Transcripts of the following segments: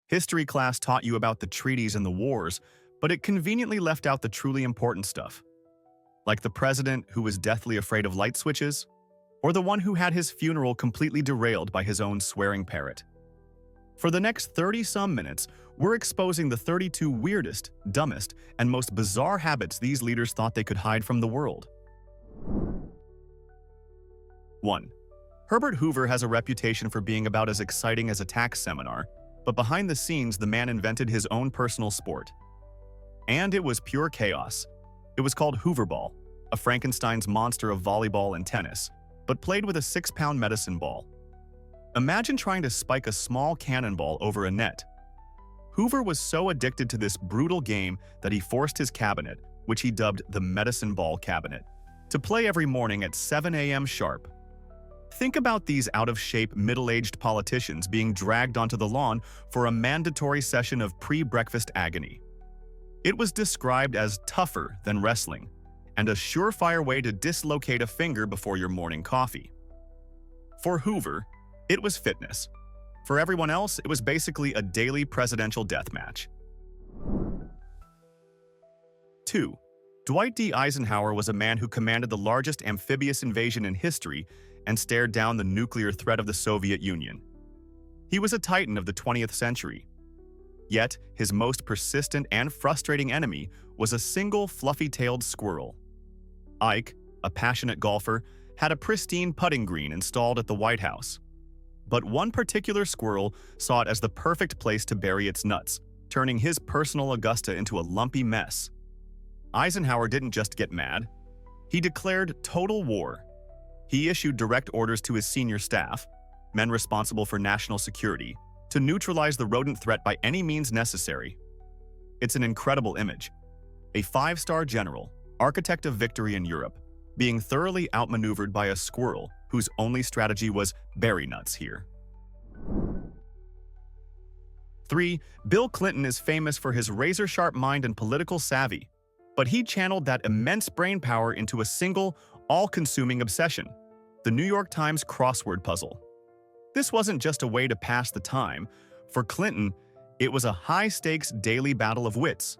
History class taught you about the treaties and the wars, but it conveniently left out the truly important stuff. Like the president who was deathly afraid of light switches, or the one who had his funeral completely derailed by his own swearing parrot. For the next 30-some minutes, we're exposing the 32 weirdest, dumbest, and most bizarre habits these leaders thought they could hide from the world. 1. Herbert Hoover has a reputation for being about as exciting as a tax seminar, but behind the scenes, the man invented his own personal sport. And it was pure chaos. It was called Hooverball, a Frankenstein's monster of volleyball and tennis, but played with a 6-pound medicine ball. Imagine trying to spike a small cannonball over a net. Hoover was so addicted to this brutal game that he forced his cabinet, which he dubbed the Medicine Ball Cabinet, to play every morning at 7 a.m. sharp. Think about these out-of-shape, middle-aged politicians being dragged onto the lawn for a mandatory session of pre-breakfast agony. It was described as tougher than wrestling, and a surefire way to dislocate a finger before your morning coffee. For Hoover, it was fitness. For everyone else, it was basically a daily presidential deathmatch. 2. Dwight D. Eisenhower was a man who commanded the largest amphibious invasion in history and stared down the nuclear threat of the Soviet Union. He was a titan of the 20th century. Yet, his most persistent and frustrating enemy was a single fluffy-tailed squirrel. Ike, a passionate golfer, had a pristine putting green installed at the White House. But one particular squirrel saw it as the perfect place to bury its nuts, turning his personal Augusta into a lumpy mess. Eisenhower didn't just get mad. He declared total war. He issued direct orders to his senior staff, men responsible for national security, to neutralize the rodent threat by any means necessary. It's an incredible image. A 5-star general, architect of victory in Europe, being thoroughly outmaneuvered by a squirrel whose only strategy was berry nuts here. 3. Bill Clinton is famous for his razor-sharp mind and political savvy, but he channeled that immense brain power into a single, all-consuming obsession: the New York Times crossword puzzle. This wasn't just a way to pass the time. For Clinton, it was a high-stakes daily battle of wits.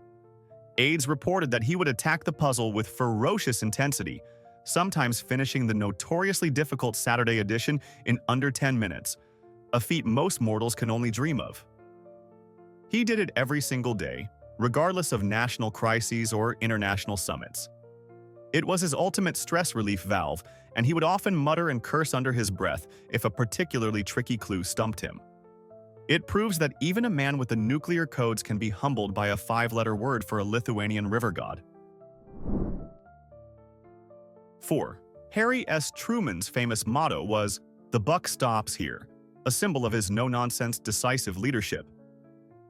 Aides reported that he would attack the puzzle with ferocious intensity, sometimes finishing the notoriously difficult Saturday edition in under 10 minutes, a feat most mortals can only dream of. He did it every single day, regardless of national crises or international summits. It was his ultimate stress relief valve, and he would often mutter and curse under his breath if a particularly tricky clue stumped him. It proves that even a man with the nuclear codes can be humbled by a 5-letter word for a Lithuanian river god. 4. Harry S. Truman's famous motto was, "The buck stops here," a symbol of his no-nonsense, decisive leadership.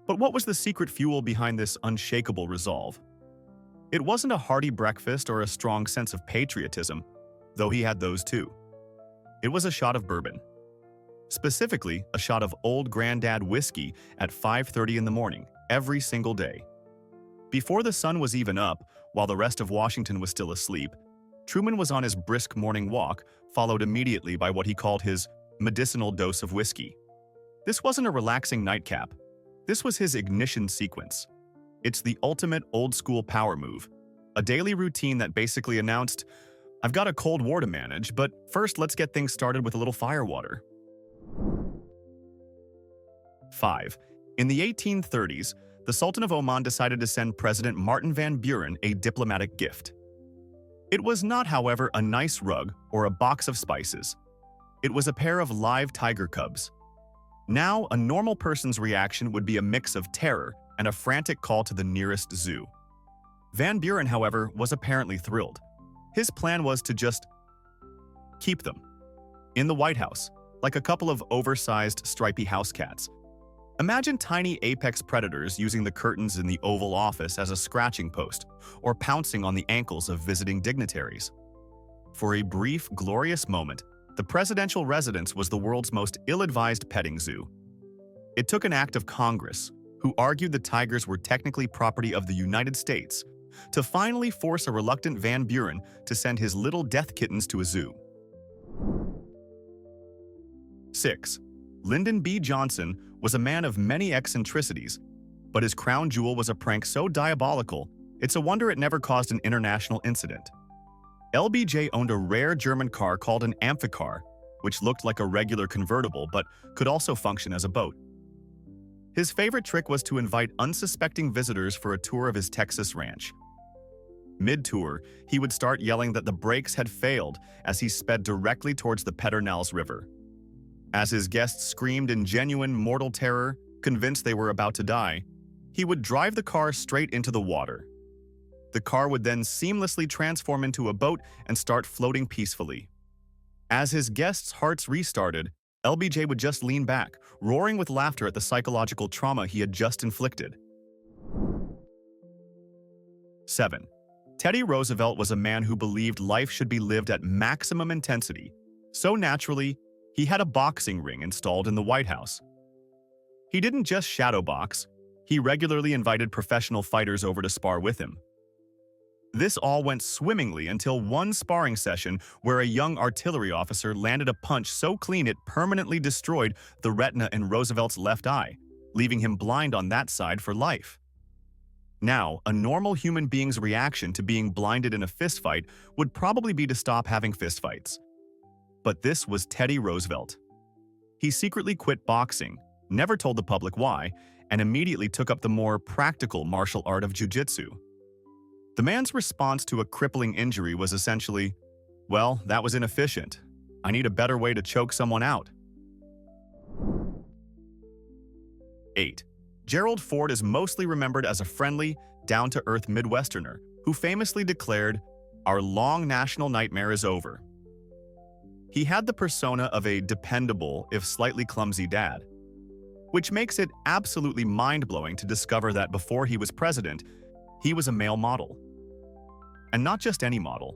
But what was the secret fuel behind this unshakable resolve? It wasn't a hearty breakfast or a strong sense of patriotism, though he had those too. It was a shot of bourbon. Specifically, a shot of Old Grandad whiskey at 5:30 in the morning, every single day. Before the sun was even up, while the rest of Washington was still asleep, Truman was on his brisk morning walk, followed immediately by what he called his medicinal dose of whiskey. This wasn't a relaxing nightcap. This was his ignition sequence. It's the ultimate old-school power move, a daily routine that basically announced, "I've got a Cold War to manage, but first let's get things started with a little firewater." 5. In the 1830s, the Sultan of Oman decided to send President Martin van Buren a diplomatic gift. It was not, however, a nice rug or a box of spices. It was a pair of live tiger cubs. Now, a normal person's reaction would be a mix of terror and a frantic call to the nearest zoo. Van Buren, however, was apparently thrilled. His plan was to just keep them in the White House, like a couple of oversized, stripy house cats. Imagine tiny apex predators using the curtains in the Oval Office as a scratching post, or pouncing on the ankles of visiting dignitaries. For a brief, glorious moment, the presidential residence was the world's most ill-advised petting zoo. It took an act of Congress, who argued the tigers were technically property of the United States, to finally force a reluctant Van Buren to send his little death kittens to a zoo. 6. Lyndon B. Johnson was a man of many eccentricities, but his crown jewel was a prank so diabolical, it's a wonder it never caused an international incident. LBJ owned a rare German car called an amphicar, which looked like a regular convertible but could also function as a boat. His favorite trick was to invite unsuspecting visitors for a tour of his Texas ranch. Mid-tour, he would start yelling that the brakes had failed as he sped directly towards the Pedernales River. As his guests screamed in genuine mortal terror, convinced they were about to die, he would drive the car straight into the water. The car would then seamlessly transform into a boat and start floating peacefully. As his guests' hearts restarted, LBJ would just lean back, roaring with laughter at the psychological trauma he had just inflicted. 7. Teddy Roosevelt was a man who believed life should be lived at maximum intensity. So naturally, he had a boxing ring installed in the White House. He didn't just shadow box, he regularly invited professional fighters over to spar with him. This all went swimmingly until one sparring session where a young artillery officer landed a punch so clean it permanently destroyed the retina in Roosevelt's left eye, leaving him blind on that side for life. Now, a normal human being's reaction to being blinded in a fistfight would probably be to stop having fistfights. But this was Teddy Roosevelt. He secretly quit boxing, never told the public why, and immediately took up the more practical martial art of jiu-jitsu. The man's response to a crippling injury was essentially, "Well, that was inefficient. I need a better way to choke someone out." 8. Gerald Ford is mostly remembered as a friendly, down-to-earth Midwesterner who famously declared, "Our long national nightmare is over." He had the persona of a dependable, if slightly clumsy dad, which makes it absolutely mind-blowing to discover that before he was president, he was a male model. And not just any model.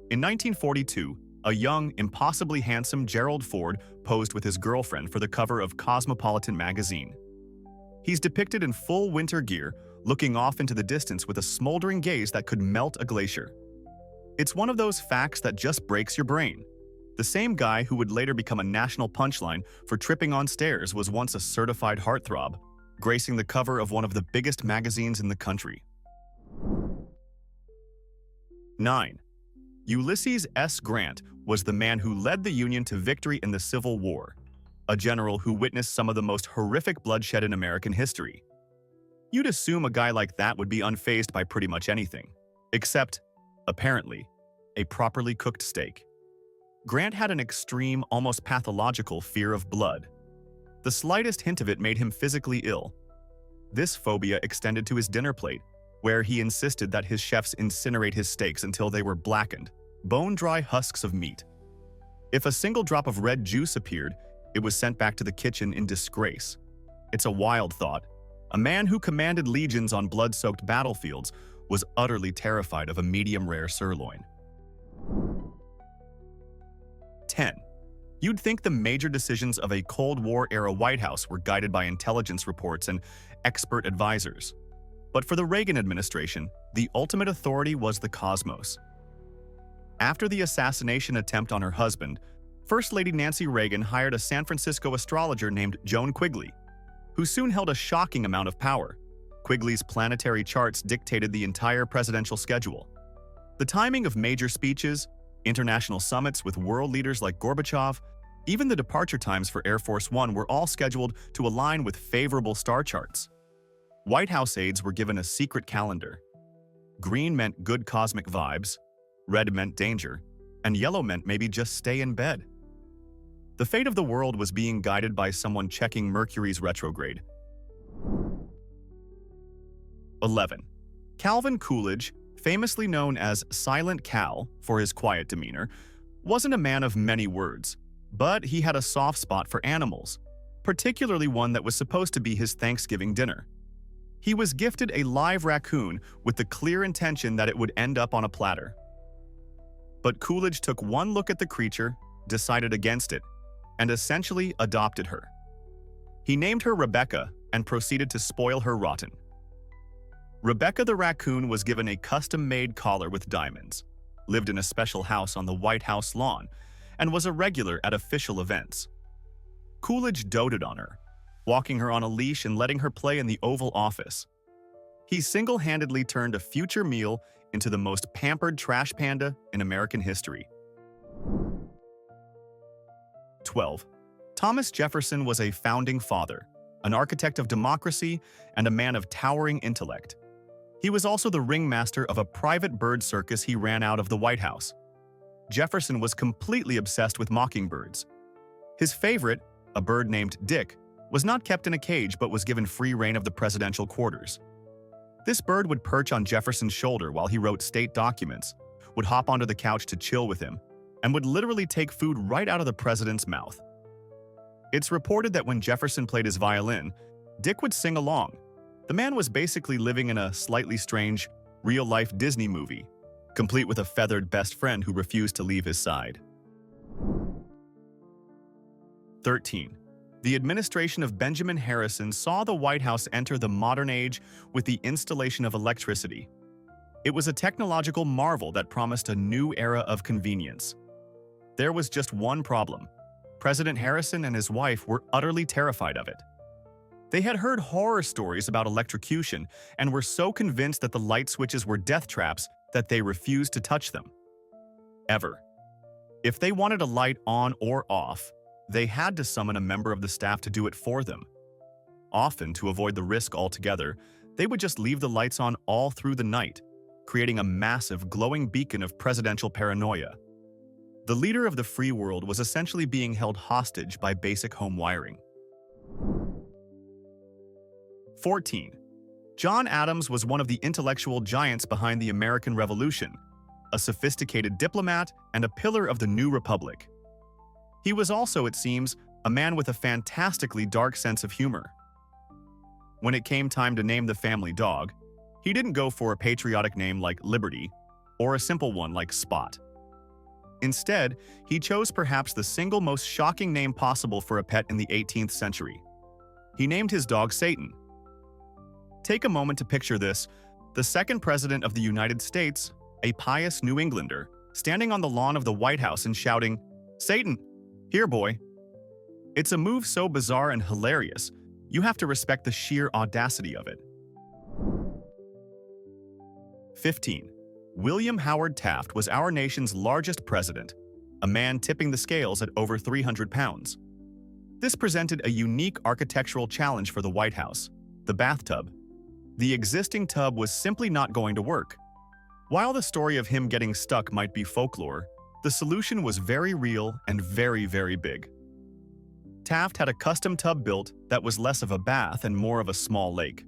In 1942, a young, impossibly handsome Gerald Ford posed with his girlfriend for the cover of Cosmopolitan magazine. He's depicted in full winter gear, looking off into the distance with a smoldering gaze that could melt a glacier. It's one of those facts that just breaks your brain. The same guy who would later become a national punchline for tripping on stairs was once a certified heartthrob, gracing the cover of one of the biggest magazines in the country. 9. Ulysses S. Grant was the man who led the Union to victory in the Civil War, a general who witnessed some of the most horrific bloodshed in American history. You'd assume a guy like that would be unfazed by pretty much anything, except, apparently, a properly cooked steak. Grant had an extreme, almost pathological fear of blood. The slightest hint of it made him physically ill. This phobia extended to his dinner plate, where he insisted that his chefs incinerate his steaks until they were blackened, bone-dry husks of meat. If a single drop of red juice appeared, it was sent back to the kitchen in disgrace. It's a wild thought. A man who commanded legions on blood-soaked battlefields was utterly terrified of a medium-rare sirloin. 10. You'd think the major decisions of a Cold War-era White House were guided by intelligence reports and expert advisors. But for the Reagan administration, the ultimate authority was the cosmos. After the assassination attempt on her husband, First Lady Nancy Reagan hired a San Francisco astrologer named Joan Quigley, who soon held a shocking amount of power. Quigley's planetary charts dictated the entire presidential schedule. The timing of major speeches, international summits with world leaders like Gorbachev, even the departure times for Air Force One were all scheduled to align with favorable star charts. White House aides were given a secret calendar. Green meant good cosmic vibes, red meant danger, and yellow meant maybe just stay in bed. The fate of the world was being guided by someone checking Mercury's retrograde. 11. Calvin Coolidge, famously known as Silent Cal for his quiet demeanor, wasn't a man of many words, but he had a soft spot for animals, particularly one that was supposed to be his Thanksgiving dinner. He was gifted a live raccoon with the clear intention that it would end up on a platter. But Coolidge took one look at the creature, decided against it, and essentially adopted her. He named her Rebecca and proceeded to spoil her rotten. Rebecca the raccoon was given a custom-made collar with diamonds, lived in a special house on the White House lawn, and was a regular at official events. Coolidge doted on her, walking her on a leash and letting her play in the Oval Office. He single-handedly turned a future meal into the most pampered trash panda in American history. 12. Thomas Jefferson was a founding father, an architect of democracy, and a man of towering intellect. He was also the ringmaster of a private bird circus he ran out of the White House. Jefferson was completely obsessed with mockingbirds. His favorite, a bird named Dick, was not kept in a cage but was given free rein of the presidential quarters. This bird would perch on Jefferson's shoulder while he wrote state documents, would hop onto the couch to chill with him, and would literally take food right out of the president's mouth. It's reported that when Jefferson played his violin, Dick would sing along. The man was basically living in a slightly strange, real-life Disney movie, complete with a feathered best friend who refused to leave his side. 13. The administration of Benjamin Harrison saw the White House enter the modern age with the installation of electricity. It was a technological marvel that promised a new era of convenience. There was just one problem. President Harrison and his wife were utterly terrified of it. They had heard horror stories about electrocution and were so convinced that the light switches were death traps that they refused to touch them. Ever. If they wanted a light on or off, they had to summon a member of the staff to do it for them. Often, to avoid the risk altogether, they would just leave the lights on all through the night, creating a massive, glowing beacon of presidential paranoia. The leader of the free world was essentially being held hostage by basic home wiring. 14. John Adams was one of the intellectual giants behind the American Revolution, a sophisticated diplomat and a pillar of the new republic. He was also, it seems, a man with a fantastically dark sense of humor. When it came time to name the family dog, he didn't go for a patriotic name like Liberty or a simple one like Spot. Instead, he chose perhaps the single most shocking name possible for a pet in the 18th century. He named his dog Satan. Take a moment to picture this: the second president of the United States, a pious New Englander, standing on the lawn of the White House and shouting, "Satan, here, boy." It's a move so bizarre and hilarious, you have to respect the sheer audacity of it. 15. William Howard Taft was our nation's largest president, a man tipping the scales at over 300 pounds. This presented a unique architectural challenge for the White House: the bathtub. The existing tub was simply not going to work. While the story of him getting stuck might be folklore, the solution was very real and very, very big. Taft had a custom tub built that was less of a bath and more of a small lake.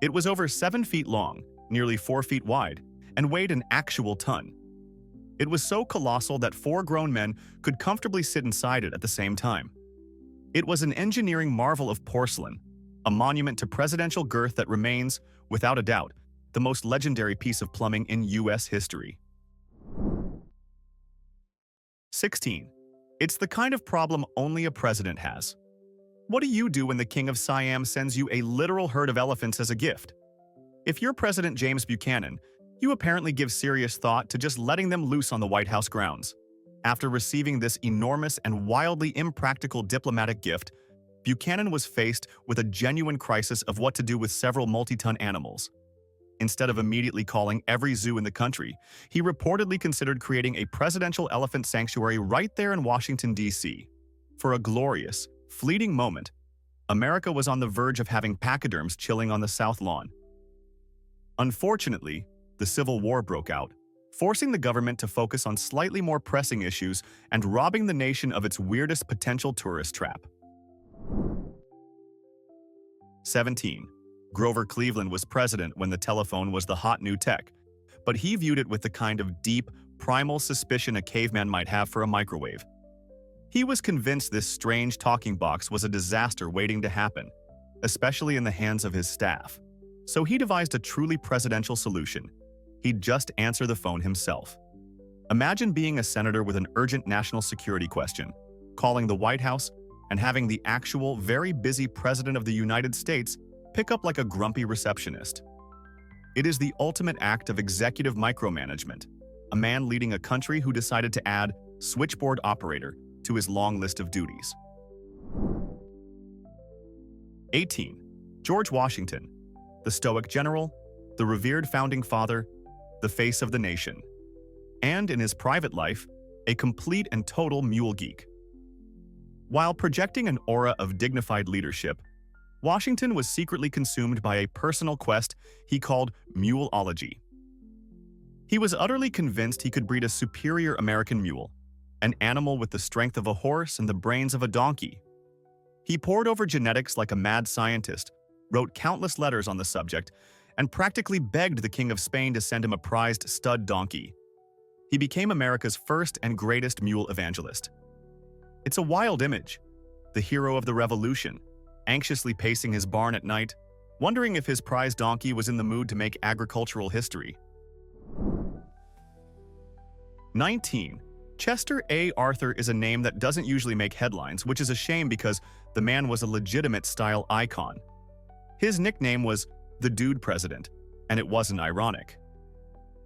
It was over 7 feet long, nearly 4 feet wide, and weighed an actual ton. It was so colossal that 4 grown men could comfortably sit inside it at the same time. It was an engineering marvel of porcelain, a monument to presidential girth that remains, without a doubt, the most legendary piece of plumbing in U.S. history. 16. It's the kind of problem only a president has. What do you do when the King of Siam sends you a literal herd of elephants as a gift? If you're President James Buchanan, you apparently give serious thought to just letting them loose on the White House grounds. After receiving this enormous and wildly impractical diplomatic gift, Buchanan was faced with a genuine crisis of what to do with several multi-ton animals. Instead of immediately calling every zoo in the country, he reportedly considered creating a presidential elephant sanctuary right there in Washington, D.C. For a glorious, fleeting moment, America was on the verge of having pachyderms chilling on the South Lawn. Unfortunately, the Civil War broke out, forcing the government to focus on slightly more pressing issues and robbing the nation of its weirdest potential tourist trap. 17. Grover Cleveland was president when the telephone was the hot new tech, but he viewed it with the kind of deep, primal suspicion a caveman might have for a microwave. He was convinced this strange talking box was a disaster waiting to happen, especially in the hands of his staff. So he devised a truly presidential solution. He'd just answer the phone himself. Imagine being a senator with an urgent national security question, calling the White House, and having the actual, very busy President of the United States pick up like a grumpy receptionist. It is the ultimate act of executive micromanagement, a man leading a country who decided to add switchboard operator to his long list of duties. 18. George Washington, the stoic general, the revered founding father, the face of the nation, and in his private life, a complete and total mule geek. While projecting an aura of dignified leadership, Washington was secretly consumed by a personal quest he called muleology. He was utterly convinced he could breed a superior American mule, an animal with the strength of a horse and the brains of a donkey. He pored over genetics like a mad scientist, wrote countless letters on the subject, and practically begged the King of Spain to send him a prized stud donkey. He became America's first and greatest mule evangelist. It's a wild image, the hero of the revolution, anxiously pacing his barn at night, wondering if his prized donkey was in the mood to make agricultural history. 19. Chester A. Arthur is a name that doesn't usually make headlines, which is a shame because the man was a legitimate style icon. His nickname was the Dude President, and it wasn't ironic.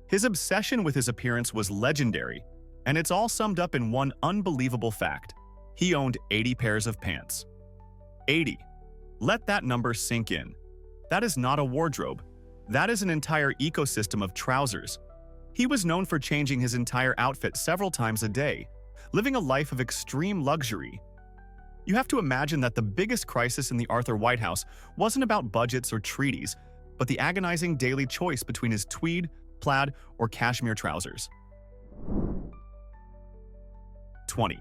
His obsession with his appearance was legendary, and it's all summed up in one unbelievable fact. He owned 80 pairs of pants. 80. Let that number sink in. That is not a wardrobe. That is an entire ecosystem of trousers. He was known for changing his entire outfit several times a day, living a life of extreme luxury. You have to imagine that the biggest crisis in the Arthur White House wasn't about budgets or treaties, but the agonizing daily choice between his tweed, plaid, or cashmere trousers. 20.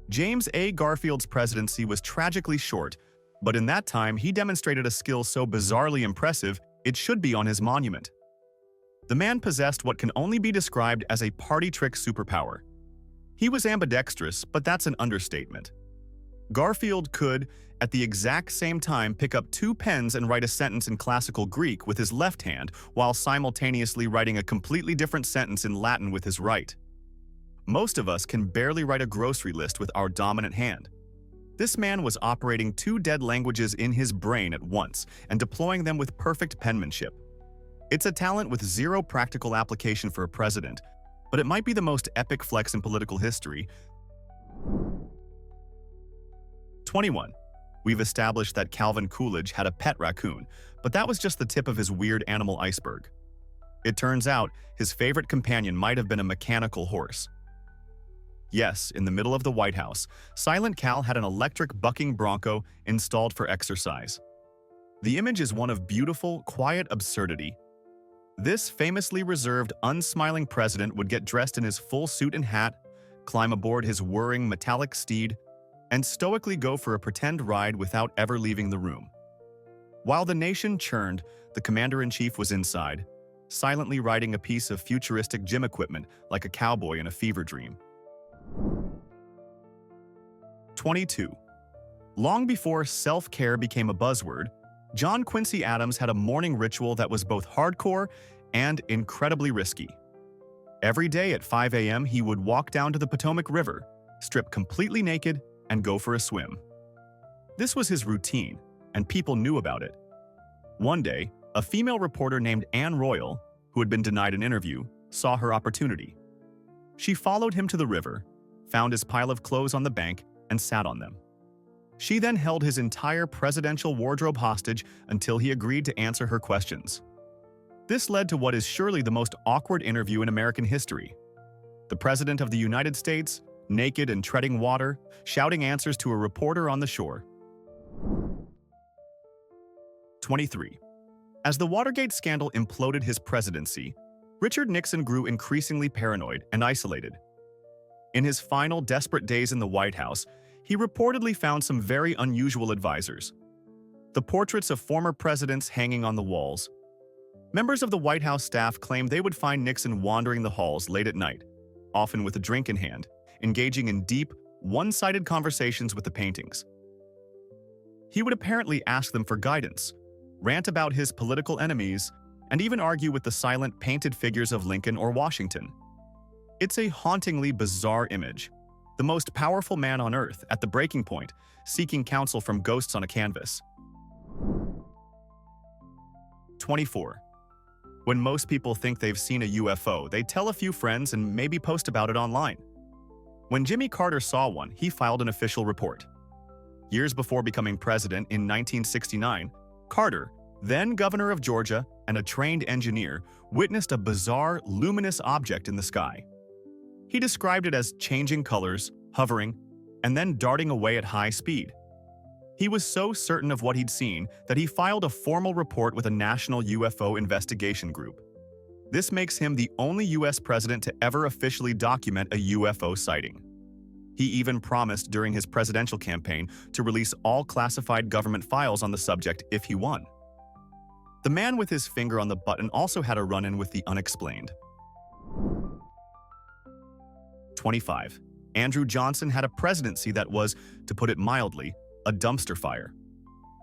James A. Garfield's presidency was tragically short, but in that time he demonstrated a skill so bizarrely impressive it should be on his monument. The man possessed what can only be described as a party trick superpower. He was ambidextrous, but that's an understatement. Garfield could, at the exact same time, pick up 2 pens and write a sentence in classical Greek with his left hand, while simultaneously writing a completely different sentence in Latin with his right. Most of us can barely write a grocery list with our dominant hand. This man was operating 2 dead languages in his brain at once and deploying them with perfect penmanship. It's a talent with zero practical application for a president, but it might be the most epic flex in political history. 21. We've established that Calvin Coolidge had a pet raccoon, but that was just the tip of his weird animal iceberg. It turns out his favorite companion might have been a mechanical horse. Yes, in the middle of the White House, Silent Cal had an electric bucking bronco installed for exercise. The image is one of beautiful, quiet absurdity. This famously reserved, unsmiling president would get dressed in his full suit and hat, climb aboard his whirring metallic steed, and stoically go for a pretend ride without ever leaving the room. While the nation churned, the commander-in-chief was inside, silently riding a piece of futuristic gym equipment like a cowboy in a fever dream. 22. Long before self-care became a buzzword, John Quincy Adams had a morning ritual that was both hardcore and incredibly risky. Every day at 5 a.m., he would walk down to the Potomac River, strip completely naked, and go for a swim. This was his routine, and people knew about it. One day, a female reporter named Anne Royal, who had been denied an interview, saw her opportunity. She followed him to the river, found his pile of clothes on the bank, and sat on them. She then held his entire presidential wardrobe hostage until he agreed to answer her questions. This led to what is surely the most awkward interview in American history. The President of the United States, naked and treading water, shouting answers to a reporter on the shore. 23. As the Watergate scandal imploded his presidency, Richard Nixon grew increasingly paranoid and isolated. In his final desperate days in the White House, he reportedly found some very unusual advisors. The portraits of former presidents hanging on the walls. Members of the White House staff claimed they would find Nixon wandering the halls late at night, often with a drink in hand, engaging in deep, one-sided conversations with the paintings. He would apparently ask them for guidance, rant about his political enemies, and even argue with the silent, painted figures of Lincoln or Washington. It's a hauntingly bizarre image. The most powerful man on earth at the breaking point, seeking counsel from ghosts on a canvas. 24. When most people think they've seen a UFO, they tell a few friends and maybe post about it online. When Jimmy Carter saw one, he filed an official report. Years before becoming president in 1969, Carter, then governor of Georgia and a trained engineer, witnessed a bizarre, luminous object in the sky. He described it as changing colors, hovering, and then darting away at high speed. He was so certain of what he'd seen that he filed a formal report with a national UFO investigation group. This makes him the only U.S. president to ever officially document a UFO sighting. He even promised during his presidential campaign to release all classified government files on the subject if he won. The man with his finger on the button also had a run-in with the unexplained. 25. Andrew Johnson had a presidency that was, to put it mildly, a dumpster fire.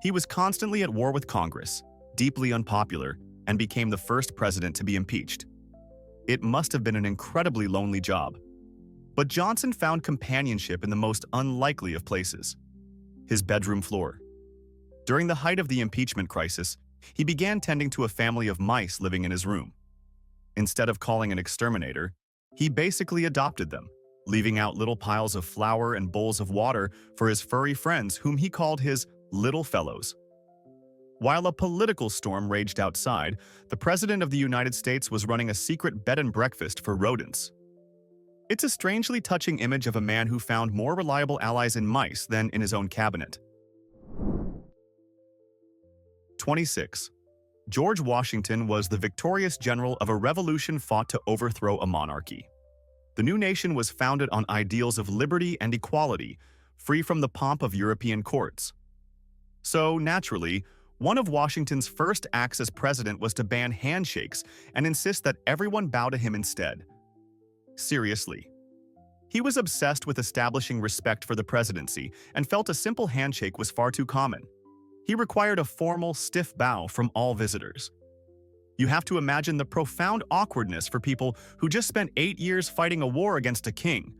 He was constantly at war with Congress, deeply unpopular, and became the first president to be impeached. It must have been an incredibly lonely job. But Johnson found companionship in the most unlikely of places: his bedroom floor. During the height of the impeachment crisis, he began tending to a family of mice living in his room. Instead of calling an exterminator, he basically adopted them, leaving out little piles of flour and bowls of water for his furry friends whom he called his little fellows. While a political storm raged outside, the President of the United States was running a secret bed and breakfast for rodents. It's a strangely touching image of a man who found more reliable allies in mice than in his own cabinet. 26. George Washington was the victorious general of a revolution fought to overthrow a monarchy. The new nation was founded on ideals of liberty and equality, free from the pomp of European courts. So, naturally, one of Washington's first acts as president was to ban handshakes and insist that everyone bow to him instead. Seriously. He was obsessed with establishing respect for the presidency and felt a simple handshake was far too common. He required a formal, stiff bow from all visitors. You have to imagine the profound awkwardness for people who just spent 8 years fighting a war against a king,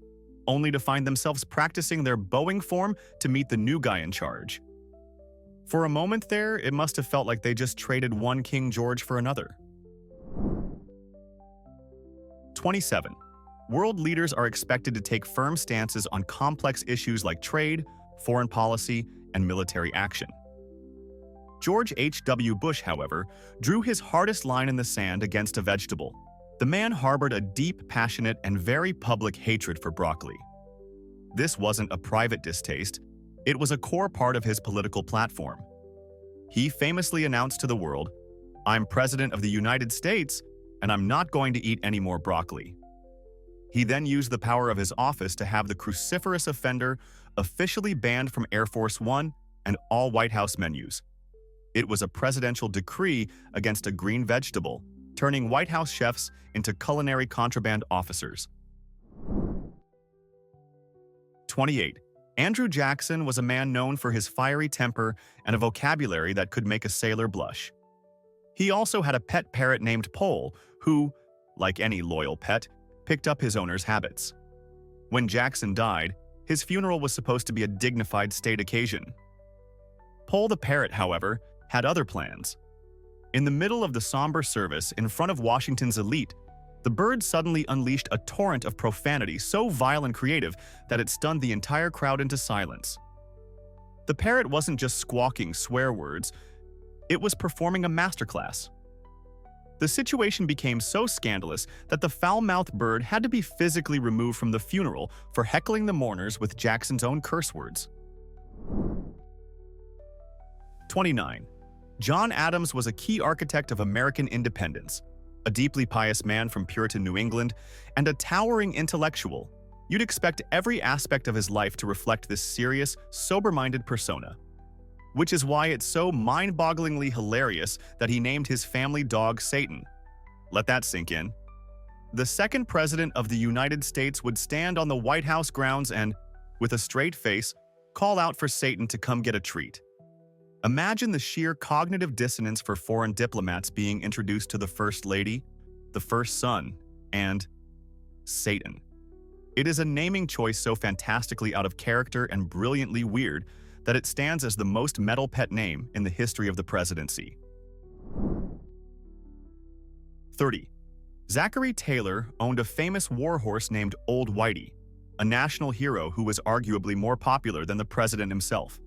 only to find themselves practicing their bowing form to meet the new guy in charge. For a moment there, it must have felt like they just traded one King George for another. 27. World leaders are expected to take firm stances on complex issues like trade, foreign policy, and military action. George H.W. Bush, however, drew his hardest line in the sand against a vegetable. The man harbored a deep, passionate, and very public hatred for broccoli. This wasn't a private distaste, it was a core part of his political platform. He famously announced to the world, "I'm President of the United States, and I'm not going to eat any more broccoli." He then used the power of his office to have the cruciferous offender officially banned from Air Force One and all White House menus. It was a presidential decree against a green vegetable, turning White House chefs into culinary contraband officers. 28. Andrew Jackson was a man known for his fiery temper and a vocabulary that could make a sailor blush. He also had a pet parrot named Pole, who, like any loyal pet, picked up his owner's habits. When Jackson died, his funeral was supposed to be a dignified state occasion. Pole the parrot, however, had other plans. In the middle of the somber service, in front of Washington's elite, the bird suddenly unleashed a torrent of profanity so vile and creative that it stunned the entire crowd into silence. The parrot wasn't just squawking swear words, it was performing a masterclass. The situation became so scandalous that the foul-mouthed bird had to be physically removed from the funeral for heckling the mourners with Jackson's own curse words. 29. John Adams was a key architect of American independence, a deeply pious man from Puritan New England, and a towering intellectual. You'd expect every aspect of his life to reflect this serious, sober-minded persona. Which is why it's so mind-bogglingly hilarious that he named his family dog Satan. Let that sink in. The second president of the United States would stand on the White House grounds and, with a straight face, call out for Satan to come get a treat. Imagine the sheer cognitive dissonance for foreign diplomats being introduced to the First Lady, the First Son, and Satan. It is a naming choice so fantastically out of character and brilliantly weird that it stands as the most metal pet name in the history of the presidency. 30. Zachary Taylor owned a famous warhorse named Old Whitey, a national hero who was arguably more popular than the president himself.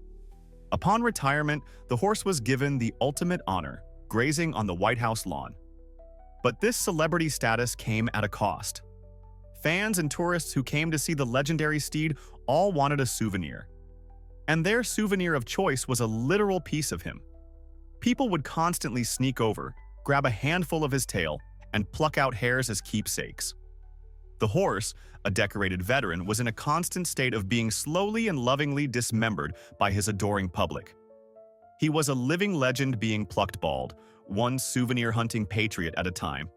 Upon retirement, the horse was given the ultimate honor, grazing on the White House lawn. But this celebrity status came at a cost. Fans and tourists who came to see the legendary steed all wanted a souvenir. And their souvenir of choice was a literal piece of him. People would constantly sneak over, grab a handful of his tail, and pluck out hairs as keepsakes. The horse, a decorated veteran, was in a constant state of being slowly and lovingly dismembered by his adoring public. He was a living legend being plucked bald, one souvenir-hunting patriot at a time.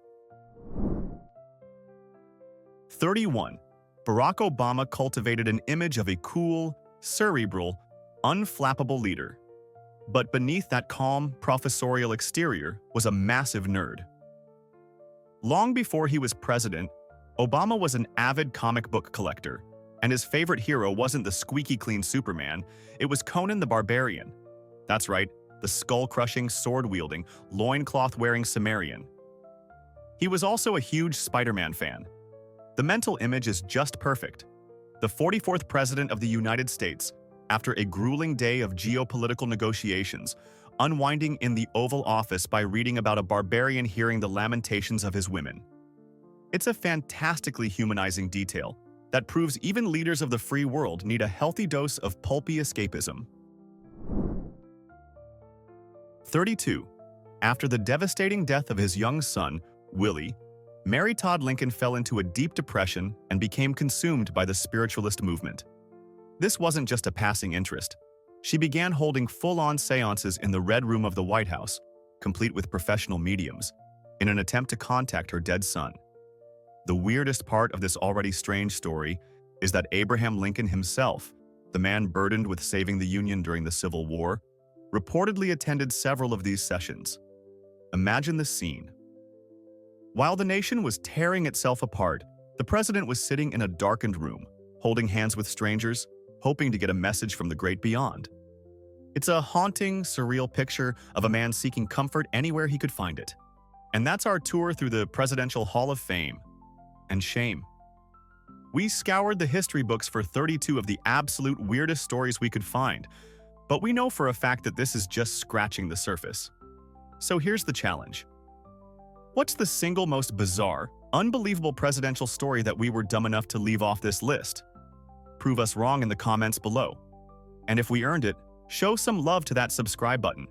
31. Barack Obama cultivated an image of a cool, cerebral, unflappable leader. But beneath that calm, professorial exterior was a massive nerd. Long before he was president, Obama was an avid comic book collector, and his favorite hero wasn't the squeaky-clean Superman, it was Conan the Barbarian. That's right, the skull-crushing, sword-wielding, loincloth-wearing Cimmerian. He was also a huge Spider-Man fan. The mental image is just perfect. The 44th President of the United States, after a grueling day of geopolitical negotiations, unwinding in the Oval Office by reading about a barbarian hearing the lamentations of his women. It's a fantastically humanizing detail that proves even leaders of the free world need a healthy dose of pulpy escapism. 32. After the devastating death of his young son, Willie, Mary Todd Lincoln fell into a deep depression and became consumed by the spiritualist movement. This wasn't just a passing interest. She began holding full-on seances in the Red Room of the White House, complete with professional mediums, in an attempt to contact her dead son. The weirdest part of this already strange story is that Abraham Lincoln himself, the man burdened with saving the Union during the Civil War, reportedly attended several of these sessions. Imagine the scene. While the nation was tearing itself apart, the president was sitting in a darkened room, holding hands with strangers, hoping to get a message from the great beyond. It's a haunting, surreal picture of a man seeking comfort anywhere he could find it. And that's our tour through the Presidential Hall of Fame and shame. We scoured the history books for 32 of the absolute weirdest stories we could find, but we know for a fact that this is just scratching the surface. So here's the challenge. What's the single most bizarre, unbelievable presidential story that we were dumb enough to leave off this list? Prove us wrong in the comments below. And if we earned it, show some love to that subscribe button.